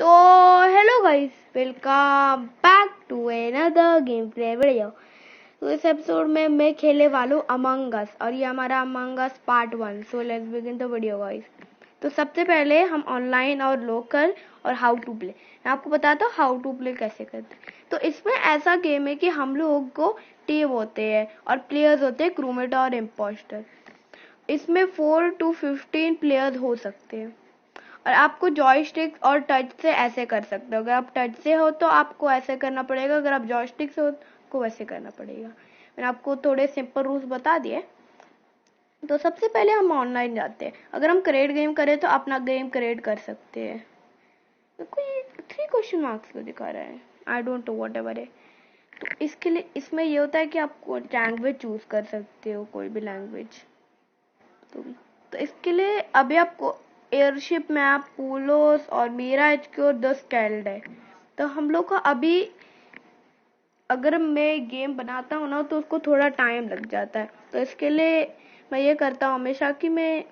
तो hello guys, welcome back to another game play video. तो इस एपिसोड में मैं खेलने वाला हूँ अमंग अस और ये हमारा among us part 1। So let's begin the video guys. तो सबसे पहले हम ऑनलाइन और लोकल और हाउ टू प्ले, मैं आपको बताता हूँ हाउ टू प्ले कैसे करते हैं। तो इसमें ऐसा गेम है कि हम लोग को टीम होते हैं और प्लेयर्स होते हैं क्रूमेट और इम्पोस्टर। इसमें 4 to 15 प्लेयर्स हो सकते हैं और आपको जॉयस्टिक और टच से ऐसे कर सकते हो। अगर आप टच से हो तो आपको ऐसे करना पड़ेगा, अगर आप जॉयस्टिक से हो तो आपको वैसे करना पड़ेगा। मैंने आपको थोड़े सिंपल रूल्स बता दिए। तो सबसे पहले हम ऑनलाइन जाते हैं। अगर हम क्रिएट गेम करें तो अपना गेम क्रिएट कर सकते हैं। तो कोई 3 क्वेश्चन मार्क्स क्यों दिखा रहा है, I don't know what ever है। तो इसके लिए इसमें ये होता है कि आप लैंग्वेज चूज कर सकते हो, कोई भी लैंग्वेज। तो इसके लिए अभी आपको एयरशिप मैप, पूलोस और मेरा HQ 10 स्केल्ड है। तो हम लोग का अभी अगर मैं गेम बनाता हूँ ना तो उसको थोड़ा टाइम लग जाता है। तो इसके लिए मैं ये करता हूँ हमेशा कि मैं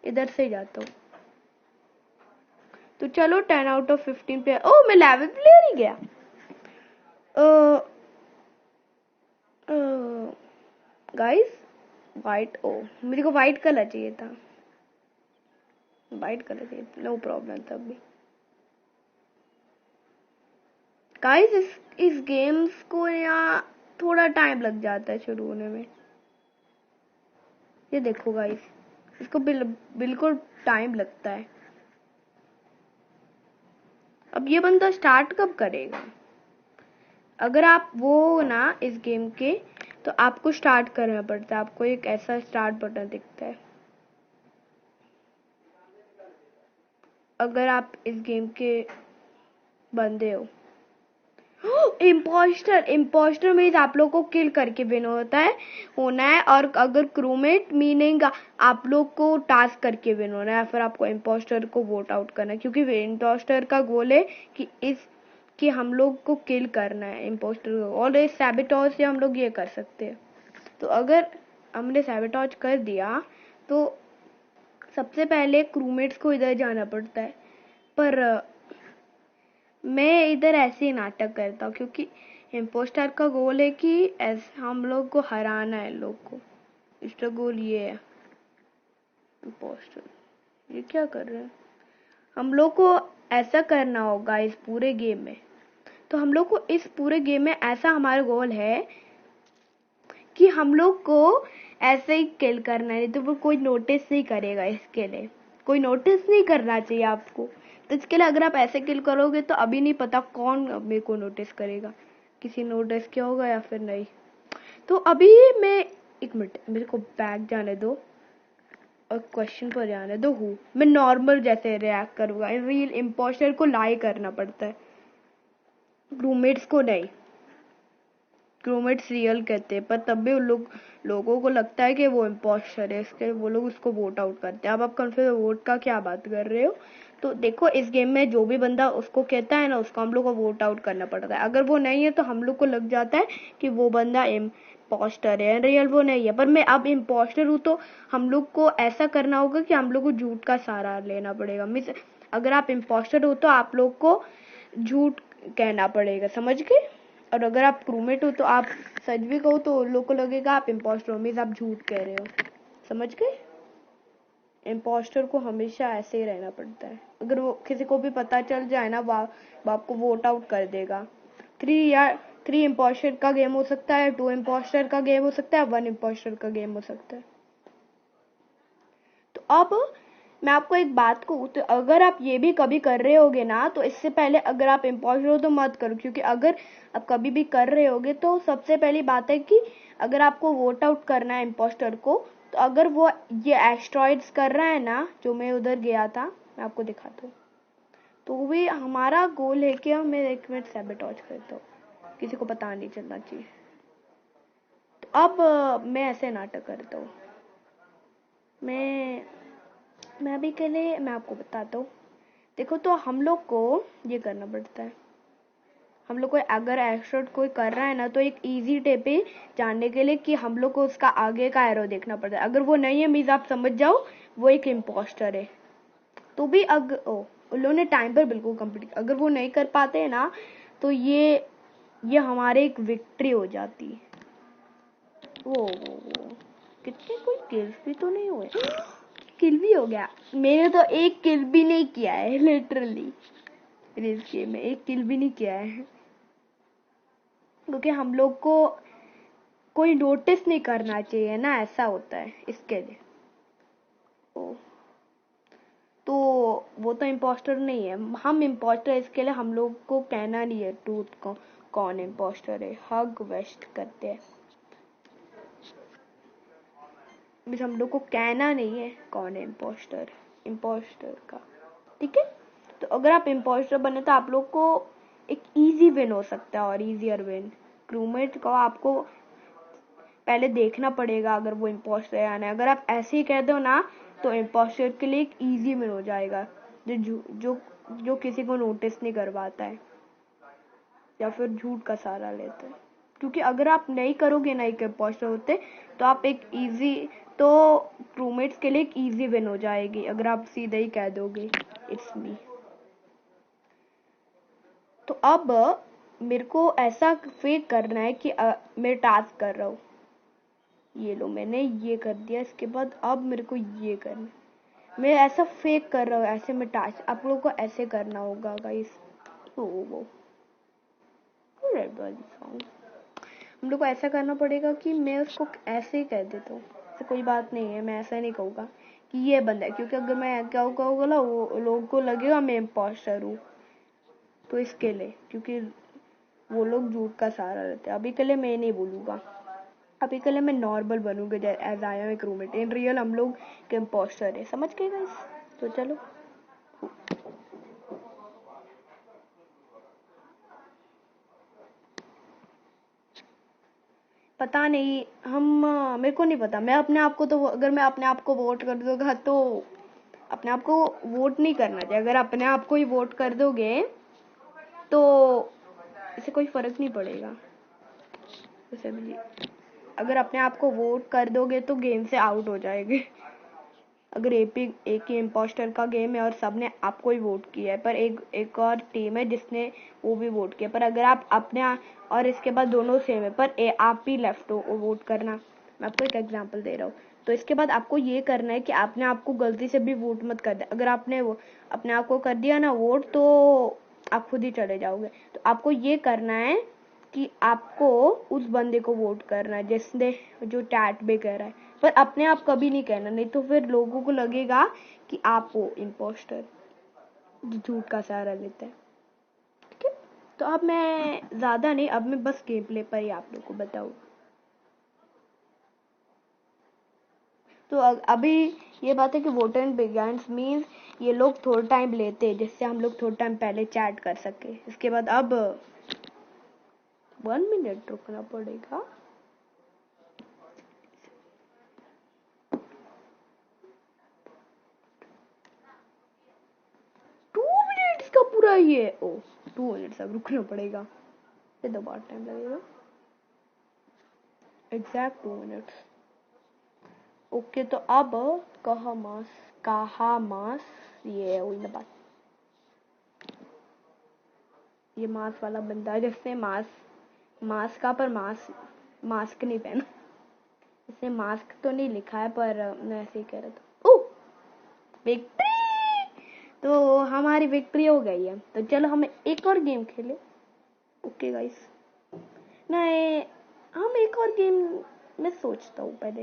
इधर से जाता हूँ। तो चलो 10 out of 15 प्लेयर। ओह, मैं लेवल प्लेयर ही गया। गाइस वाइट, ओ मेरे को वाइट कलर चाहिए था, वाइट कलर चाहिए, नो प्रॉब्लम। तब भी गाइस इस गेम्स को यहाँ थोड़ा टाइम लग जाता है शुरू होने में। ये देखो गाइस, इसको बिल्कुल टाइम लगता है। अब ये बंदा स्टार्ट कब करेगा? अगर आप वो ना इस गेम के, तो आपको स्टार्ट करना पड़ता है। आपको एक ऐसा स्टार्ट बटन दिखता है अगर आप इस गेम के बंदे हो। इम्पोस्टर मीन्स आप लोग को किल करके विन होना है। और अगर क्रूमेट मीनिंग आप लोग को टास्क करके विन होना है, फिर आपको इम्पोस्टर को वोट आउट करना है। क्योंकि इम्पोस्टर का गोल है कि हम लोग को किल करना है इम्पोस्टर को। और इस सैबोटेज से हम लोग ये कर सकते हैं। तो अगर हमने सैबोटेज कर दिया तो सबसे पहले क्रूमेट्स को इधर जाना पड़ता है। पर मैं इधर ऐसे ही नाटक करता हूँ क्योंकि इम्पोस्टर का गोल है कि ऐसे हम लोग को हराना है। लोग को इसका गोल ये है। इम्पोस्टर ये क्या कर रहे हैं? हम लोग को ऐसा करना होगा इस पूरे गेम में। तो हम लोग को इस पूरे गेम में ऐसा हमारा गोल है कि हम लोग को ऐसे ही किल करना है, तो वो कोई नोटिस नहीं करेगा। इसके लिए कोई नोटिस नहीं करना चाहिए आपको। तो इसके लिए अगर आप ऐसे किल करोगे तो अभी नहीं पता कौन मेरे को नोटिस करेगा, किसी नोटिस किया होगा या फिर नहीं। तो अभी मैं एक मिनट, मेरे को बैक जाने दो और क्वेश्चन पर जाने दो। हूँ मैं नॉर्मल जैसे रिएक्ट करूंगा। रियल इम्पोस्टर को लाई करना पड़ता है, रूममेट्स को नहीं। क्रूमेट्स रियल कहते हैं, पर तब भी उन लोगों को लगता है कि वो इम्पोस्टर है, इसके वो लोग उसको वोट आउट करते हैं। अब आप कंफ्यूज वोट का क्या बात कर रहे हो? तो देखो इस गेम में जो भी बंदा उसको कहता है ना, उसको हम लोग को वोट आउट करना पड़ता है। अगर वो नहीं है तो हम लोग को लग जाता है कि वो बंदा इम्पोस्टर है, रियल वो नहीं है। पर मैं अब इम्पोस्टर हूँ तो हम लोग को ऐसा करना होगा कि हम लोग को झूठ का सहारा लेना पड़ेगा। मीन्स अगर आप इम्पोस्टर हो तो आप लोग को झूठ कहना पड़ेगा, समझ गए? और अगर आप क्रूमेट हो तो आप सच भी कहो तो लोगों को लगेगा आप इम्पोस्टर हो, मीन्स आप झूठ कह रहे हो, समझ गए? इम्पोस्टर को हमेशा ऐसे ही रहना पड़ता है। अगर वो किसी को भी पता चल जाए ना, वो आपको वोट आउट कर देगा। 3 इम्पोस्टर का गेम हो सकता है, 2 इम्पोस्टर का गेम हो सकता है, 1 इम्पोस्टर का गेम हो सकता है। तो अब मैं आपको एक बात कहूँ, तो अगर आप ये भी कभी कर रहे होगे ना, तो इससे पहले अगर आप इम्पोस्टर हो तो मत करो। क्योंकि अगर आप कभी भी कर रहे होगे तो सबसे पहली बात है कि अगर आपको वोट आउट करना है इम्पोस्टर को, तो अगर वो ये एस्ट्रॉइड्स कर रहा है ना, जो मैं उधर गया था, मैं आपको दिखाता हूँ। तो भी हमारा गोल है कि मैं 1 मिनट सैबोटेज करता हूँ, किसी को पता नहीं चलना चाहिए। तो अब मैं ऐसे नाटक करता हूँ। मैं अभी के लिए मैं आपको बताता हूँ। देखो, तो हम लोग को ये करना पड़ता है। हम लोग को अगर एस्ट्रोड कोई कर रहा है ना, तो एक इजी टिप है जानने के लिए कि हम लोग को उसका आगे का एरो देखना पड़ता है। अगर वो नहीं है मीन्स आप समझ जाओ वो एक इम्पोस्टर है। तो भी उन लोगों ने टाइम पर बिल्कुल कंप्लीट, अगर वो नहीं कर पाते हैं ना तो ये हमारे एक विक्ट्री हो जाती। वो कितने कोई किल्स भी तो नहीं हुए। किल भी हो गया। मैंने तो एक किल भी नहीं किया है लिटरली इस गेम में, एक किल भी नहीं किया है, क्योंकि हम लोग को कोई नोटिस नहीं करना चाहिए ना, ऐसा होता है इसके लिए। तो वो तो इम्पोस्टर नहीं है, हम इम्पोस्टर, इसके लिए हम लोग को कहना नहीं है ट्रूथ को कौन इम्पोस्टर है, हग वेस्ट करते हैं, हम लोग को कहना नहीं है कौन है इम्पोस्टर का, ठीक है। तो अगर आप इम्पोस्टर बने तो आप लोग को एक इजी विन हो सकता है, और इजियर विन। क्रूमेट को आपको पहले देखना पड़ेगा अगर वो इम्पोस्टर है या नहीं। अगर आप ऐसे ही कह दो ना तो इम्पोस्टर के लिए एक इजी विन हो जाएगा, जो किसी को नोटिस नहीं करवाता है या फिर झूठ का सहारा लेते हैं। क्योंकि अगर आप नहीं करोगे ना एक इम्पोस्टर होते तो आप एक इजी, तो क्रूमेट्स के लिए एक इजी विन हो जाएगी अगर आप सीधे ही कह दोगे इट्स मी। तो अब मेरे को ऐसा फेक करना है कि मैं टास्क कर रहा हूँ, ये लो मैंने ये कर दिया, इसके बाद अब मेरे को ये करना, मैं ऐसा फेक कर रहा हूँ, ऐसे में टास्क आप लोगों को ऐसे करना होगा गाइस। वो हम लोग को ऐसा करना पड़ेगा कि मैं उसको ऐसे ही कह देता हूँ, तो कोई बात नहीं है, मैं ऐसा नहीं कहूँगा कि ये बंदा है, क्योंकि अगर मैं क्या कहूँगा ना वो लोगों को लगेगा मैं इम्पोस्टर हूँ, तो इसके लिए, क्योंकि वो लोग झूठ का सहारा लेते हैं। अभी के लिए मैं नहीं बोलूँगा, अभी के लिए मैं नॉर्मल बनूंगा एज आई एम एक रूममेट, इन रियल हम लोग के इम्पोस्टर है, समझ गए गाइस। तो चलो पता नहीं, मेरे को नहीं पता, मैं अपने आप को तो, अगर मैं अपने आप को वोट कर दूंगा तो अपने आप को वोट नहीं करना चाहिए। अगर अपने आप को ही वोट कर दोगे तो इससे कोई फर्क नहीं पड़ेगा। जैसे भी अगर अपने आप को वोट कर दोगे तो गेम से आउट हो जाएंगे। अगर एक ही इम्पोस्टर का गेम है और सबने आपको ही वोट किया है, पर एक और टीम है जिसने वो भी वोट किया, पर अगर आप अपने और इसके बाद दोनों सेम है पर आप ही लेफ्ट हो वोट करना, मैं आपको एक एग्जांपल दे रहा हूँ। तो इसके बाद आपको ये करना है कि आपने आपको गलती से भी वोट मत कर दिया, अगर आपने वो अपने आप को कर दिया ना वोट तो आप खुद ही चले जाओगे। तो आपको ये करना है कि आपको उस बंदे को वोट करना है जिसने जो चैट पे कह रहा है, पर अपने आप कभी नहीं कहना, नहीं तो फिर लोगों को लगेगा कि आप हो इम्पोस्टर जो झूठ का सहारा लेता है, ठीक है। तो अब मैं ज्यादा नहीं, अब मैं बस गेम प्ले पर ही आप लोग को बताऊँ। तो अभी ये बात है कि वोटर एंड बिगेन्स मीन्स ये लोग थोड़ा टाइम लेते हैं जिससे हम लोग थोड़ा टाइम पहले चैट कर सके। इसके बाद अब 1 मिनट रुकना पड़ेगा। इसका पूरा ये 2 मिनट अब रुकना पड़ेगा, फिर तो बहुत टाइम लगेगा, एग्जैक्ट 2 मिनट। ओके तो अब कहा मास ये हुई ना बात, ये मास वाला बंदा है जिसने मास्क का पर मास्क नहीं पहना, इसने मास्क तो नहीं लिखा है पर मैं ऐसे ही कह रहा था। ओह विक्ट्री, तो हमारी विक्ट्री हो गई है। तो चलो हम एक और गेम खेले। ओके गाइस, नहीं हम एक और गेम मैं सोचता हूँ पहले।